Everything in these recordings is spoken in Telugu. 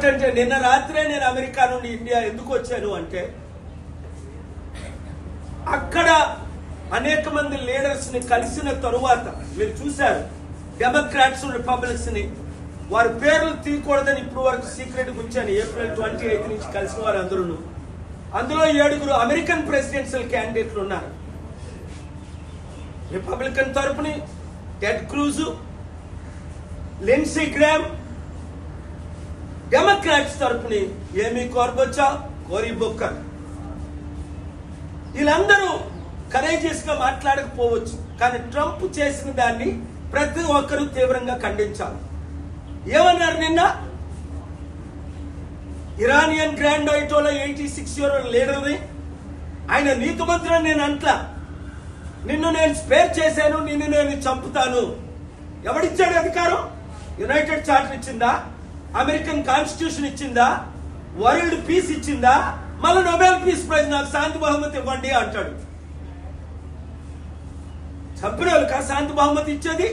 ఏంటంటే నిన్న రాత్రే నేను అమెరికా నుండి ఇండియా ఎందుకు వచ్చాను అంటే అక్కడ అనేక మంది లీడర్స్ ని కలిసిన తరువాత మీరు చూశారు, డెమోక్రాట్స్ రిపబ్లిక్స్ ని వారి పేర్లు తీయకూడదని ఇప్పుడు వరకు సీక్రెట్ ఉంచాను. ఏప్రిల్ 28 నుంచి కలిసిన వారు అందరూ, అందులో 7 అమెరికన్ ప్రెసిడెన్షియల్ క్యాండిడేట్లు ఉన్నారు. రిపబ్లికన్ తరపుని Ted Cruz, Lindsey Graham, Democrats తరపుని ఏమీ కోర్బొచ్చా, కోరీ బుక్కర్. వీళ్ళందరూ కరేజియస్ గా మాట్లాడకపోవచ్చు, కానీ ట్రంప్ చేసిన దాన్ని ప్రతి ఒక్కరూ తీవ్రంగా ఖండించాలి. ఏమన్నారు నిన్న? ఇరానియన్ గ్రాండ్ ఐటోలో 86 లీడర్ని ఆయన నీతిమంతుడు నేను అంట్లా, నిన్ను నేను స్పేర్ చేశాను, నిన్ను నేను చంపుతాను. ఎవడిచ్చాడు అధికారం? యునైటెడ్ చార్టర్ ఇచ్చిందా? అమెరికన్ కాన్స్టిట్యూషన్ ఇచ్చిందా? వరల్డ్ పీస్ ఇచ్చిందా? మళ్ళీ నోబెల్ పీస్ ప్రైజ్ నాకు శాంతి బహుమతి ఇవ్వండి అంటాడు. చంపిన వాళ్ళకా శాంతి బహుమతి ఇచ్చేది?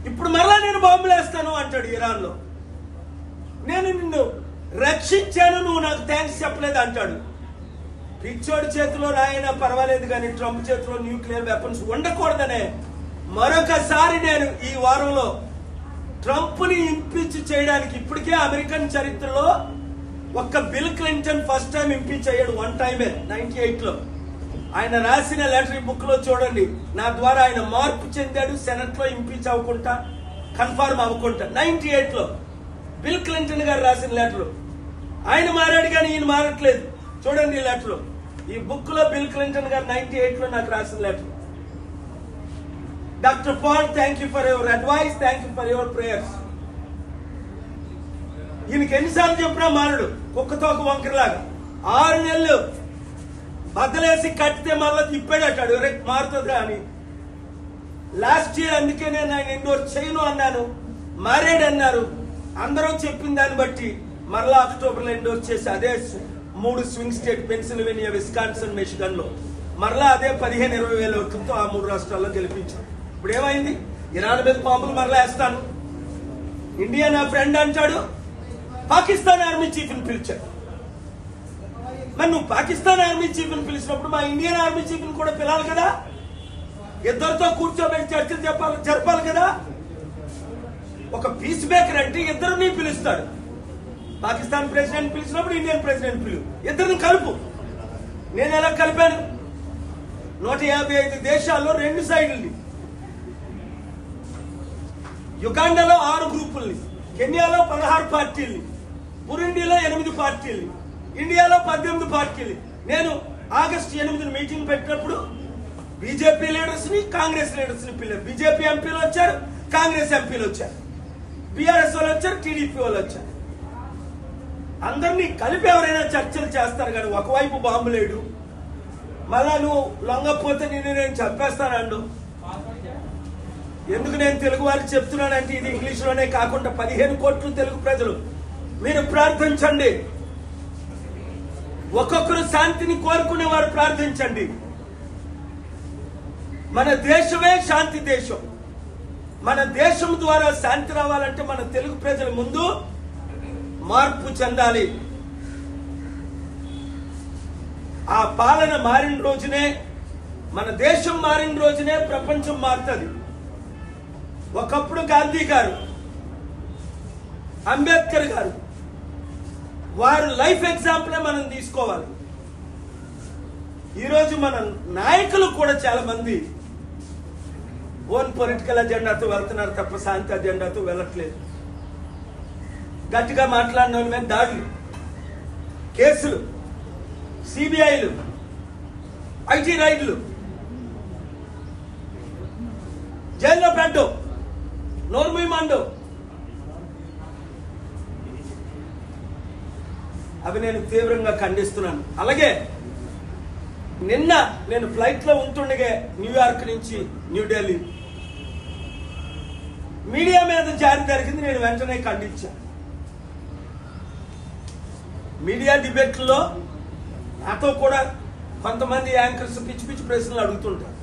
ఇప్పుడు మరలా నేను బాంబులు వేస్తాను అంటాడు ఇరాన్ లో. నేను నిన్ను రక్షించాను, నువ్వు నాకు థ్యాంక్స్ చెప్పలేదు అంటాడు. పిచ్చోడి చేతిలో రాయినా పర్వాలేదు, కానీ ట్రంప్ చేతిలో న్యూక్లియర్ వెపన్స్ ఉండకూడదనే మరొకసారి నేను ఈ వారంలో ట్రంప్ ని ఇంపీచ్ చేయడానికి, ఇప్పటికే అమెరికన్ చరిత్రలో ఒక్క bill Clinton first time impeach అయ్యాడు, 1 టైమే 98లో. ఆయన రాసిన లెటర్ బుక్ లో చూడండి, నా ద్వారా ఆయన మార్పు చెందాడు, సెనెట్ లో ఇంపీచ్ అవ్వకుండా, కన్ఫర్మ్ అవ్వకుండా. 98లో బిల్ క్లింటన్ గారు రాసిన లెటర్. ఆయన మారాడు కానీ ఈయన మారట్లేదు. చూడండి ఈ లెటర్, ఈ బుక్ లో బిల్ క్లింటన్ గారు 98లో నాకు రాసిన letter. Doctor Paul, thank you for your advice, thank you for your prayers. ఈయనకి ఎన్నిసార్లు చెప్పినా మారడు, కుక్కతోక వంకరలాగా. 6 నెలలు బద్దలేసి కట్టితే మళ్ళీ తిప్పాడటాడు, రేపు మారుతుంది అని. లాస్ట్ ఇయర్ అందుకే నేను ఆయన ఎండోర్ చేయను అన్నాను, మారాడు అన్నారు. అందరూ చెప్పిన దాన్ని బట్టి మరలా అక్టోబర్లో ఎండోర్ చేసి అదే 3 swing state, Pennsylvania, Wisconsin, Michigan లో మరలా అదే 15-20 వేల ఓట్లతో ఆ 3 రాష్ట్రాల్లో గెలిపించాను. ఇప్పుడు ఏమైంది? ఇరాన్ మీద బాంబులు మరలా వేస్తాను. ఇండియా నా ఫ్రెండ్ అంటాడు, పాకిస్తాన్ ఆర్మీ చీఫ్ ని పిలిచాడు. మరి నువ్వు పాకిస్తాన్ ఆర్మీ చీఫ్ ని పిలిచినప్పుడు మా ఇండియన్ ఆర్మీ చీఫ్ ని కూడా పిలాలి కదా, ఇద్దరితో కూర్చోబెట్టి చర్చలు జరపాలి కదా. ఒక పీస్ మేకర్ అంటే ఇద్దరిని పిలుస్తాడు. పాకిస్తాన్ ప్రెసిడెంట్ పిలిచినప్పుడు ఇండియన్ ప్రెసిడెంట్ పిలువు, ఇద్దరిని కలుపు. నేను ఎలా కలిపాను? 155 దేశాల్లో 2 సైడ్లని, యుగాండాలో 6 గ్రూపుల్ని, కెన్యాలో 16 పార్టీల్ని, బురుండిలో 8 పార్టీల్ని, ఇండియాలో 18 పార్టీలు. నేను ఆగస్టు 8 మీటింగ్ పెట్టినప్పుడు బీజేపీ లీడర్స్ ని, కాంగ్రెస్ లీడర్స్ ని పిల్లలు. బీజేపీ ఎంపీలు వచ్చారు, కాంగ్రెస్ ఎంపీలు వచ్చారు, బీఆర్ఎస్ వాళ్ళు వచ్చారు, టీడీపీ వాళ్ళు వచ్చారు. అందరినీ కలిపి ఎవరైనా చర్చలు చేస్తారు, కానీ ఒకవైపు బాంబు లేడు. మళ్ళా నువ్వు లొంగపోతే నిన్ను నేను చంపేస్తానండు. ఎందుకు నేను తెలుగు వారికి చెప్తున్నానంటే, ఇది ఇంగ్లీష్ లోనే కాకుండా 15 కోట్ల తెలుగు ప్రజలు మీరు ప్రార్థించండి. ఒక్కొక్కరు శాంతిని కోరుకునేవారు ప్రార్థించండి. మన దేశమే శాంతి దేశం. మన దేశం ద్వారా శాంతి రావాలంటే మన తెలుగు ప్రజల ముందు మార్పు చెందాలి. ఆ పాలన మారిన రోజునే, మన దేశం మారిన రోజునే ప్రపంచం మారుతుంది. ఒకప్పుడు గాంధీ గారు, అంబేద్కర్ గారు, వారు లైఫ్ ఎగ్జాంపులే మనం తీసుకోవాలి. ఈరోజు మన నాయకులు కూడా చాలా మంది ఓన్ పొలిటికల్ అజెండాతో వెళ్తున్నారు తప్ప శాంతి అజెండాతో వెళ్ళట్లేదు. గట్టిగా మాట్లాడిన వాళ్ళ మీద దాడులు, కేసులు, సిబిఐలు, ఐటీ రైడ్లు, జైల్లో పెట్టు, నోర్మీ మండు, అవి నేను తీవ్రంగా ఖండిస్తున్నాను. అలాగే నిన్న నేను ఫ్లైట్ లో ఉంటుండగా న్యూయార్క్ నుంచి న్యూఢిల్లీ మీడియా మీద జారీ జరిగింది, నేను వెంటనే ఖండించాను. మీడియా డిబేట్లో నాతో కూడా కొంతమంది యాంకర్స్ పిచ్చి పిచ్చి ప్రశ్నలు అడుగుతుంటారు,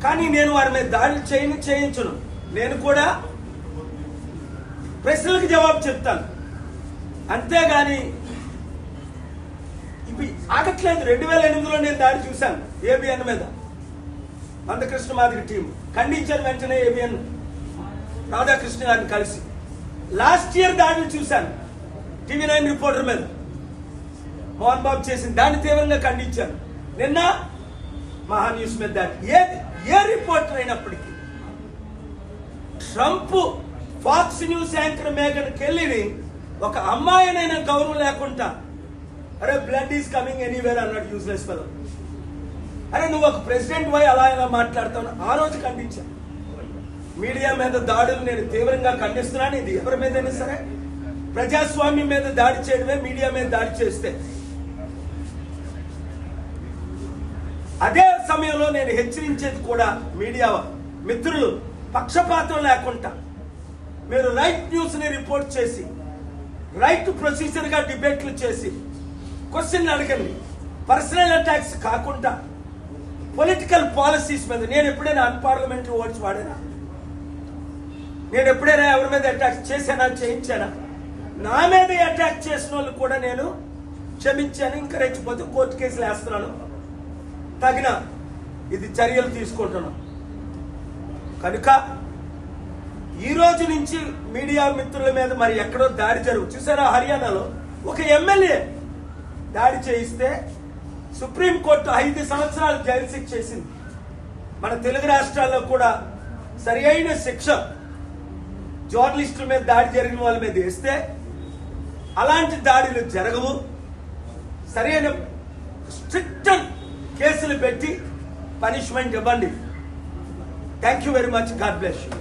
కానీ నేను వారి మీద దాడి చేయించను. నేను కూడా ప్రశ్నలకు జవాబు చెప్తాను, అంతేగాని ఇవి ఆగట్లేదు. 2008లో నేను దాడి చూశాను ఏబిఎన్ మీద, మందకృష్ణ మాదిరి టీం ఖండించాను. వెంటనే ఏబిఎన్ రాధాకృష్ణ గారిని కలిసి లాస్ట్ ఇయర్ దాడిని చూశాను. TV9 రిపోర్టర్ మీద మోహన్ బాబు చేసింది, దాన్ని తీవ్రంగా ఖండించాను. నిన్న మహా న్యూస్ మీద దాడి. ఏ రిపోర్టర్ అయినప్పటికీ ట్రంప్ ఫాక్స్ న్యూస్ యాంకర్ మేఘన్ కెల్లీని ఒక అమ్మాయినైనా గౌరవం లేకుండా అరే బ్లడ్ ఈజ్ కమింగ్ ఎనీవేర్ అన్నాడు. Useless fellow. అరే నువ్వు ఒక ప్రెసిడెంట్ పోయి అలా ఇలా మాట్లాడతావు. ఆ రోజు ఖండించాను. మీడియా మీద దాడులు నేను తీవ్రంగా ఖండిస్తున్నాను. ఇది ఎవరి మీదైనా సరే ప్రజాస్వామ్యం మీద దాడి చేయడమే మీడియా మీద దాడి చేస్తే. అదే సమయంలో నేను హెచ్చరించేది కూడా మీడియా మిత్రులు, పక్షపాతం లేకుండా మీరు రైట్ న్యూస్ ని రిపోర్ట్ చేసి రైట్ ప్రొసీజర్ గా డిబేట్లు చేసి క్వశ్చన్ అడగండి. పర్సనల్ అటాక్స్ కాకుండా పొలిటికల్ పాలసీస్ మీద. నేను ఎప్పుడైనా అన్పార్లమెంటరీ వర్డ్స్ వాడానా? నేను ఎప్పుడైనా ఎవరి మీద అటాక్ చేశానా, చేయించానా? నా మీద అటాక్ చేసిన వాళ్ళు కూడా నేను క్షమించాను. ఇంకా రెచ్చిపోతే కోర్టు కేసులు వేస్తున్నాను, తగిన ఇది చర్యలు తీసుకుంటున్నాను. కనుక ఈ రోజు నుంచి మీడియా మిత్రుల మీద మరి ఎక్కడో దాడి చూసారా? హర్యానాలో ఒక ఎమ్మెల్యే దాడి చేయిస్తే సుప్రీంకోర్టు 5 సంవత్సరాలు జైలు శిక్ష చేసింది. మన తెలుగు రాష్ట్రాల్లో కూడా సరి అయిన శిక్ష జర్నలిస్టుల మీద దాడి జరిగిన వాళ్ళ మీద వేస్తే అలాంటి దాడులు జరగవు. సరైన స్ట్రిక్ట్ కేసులు పెట్టి పనిష్మెంట్ ఇవ్వండి. Thank you very much. God bless you.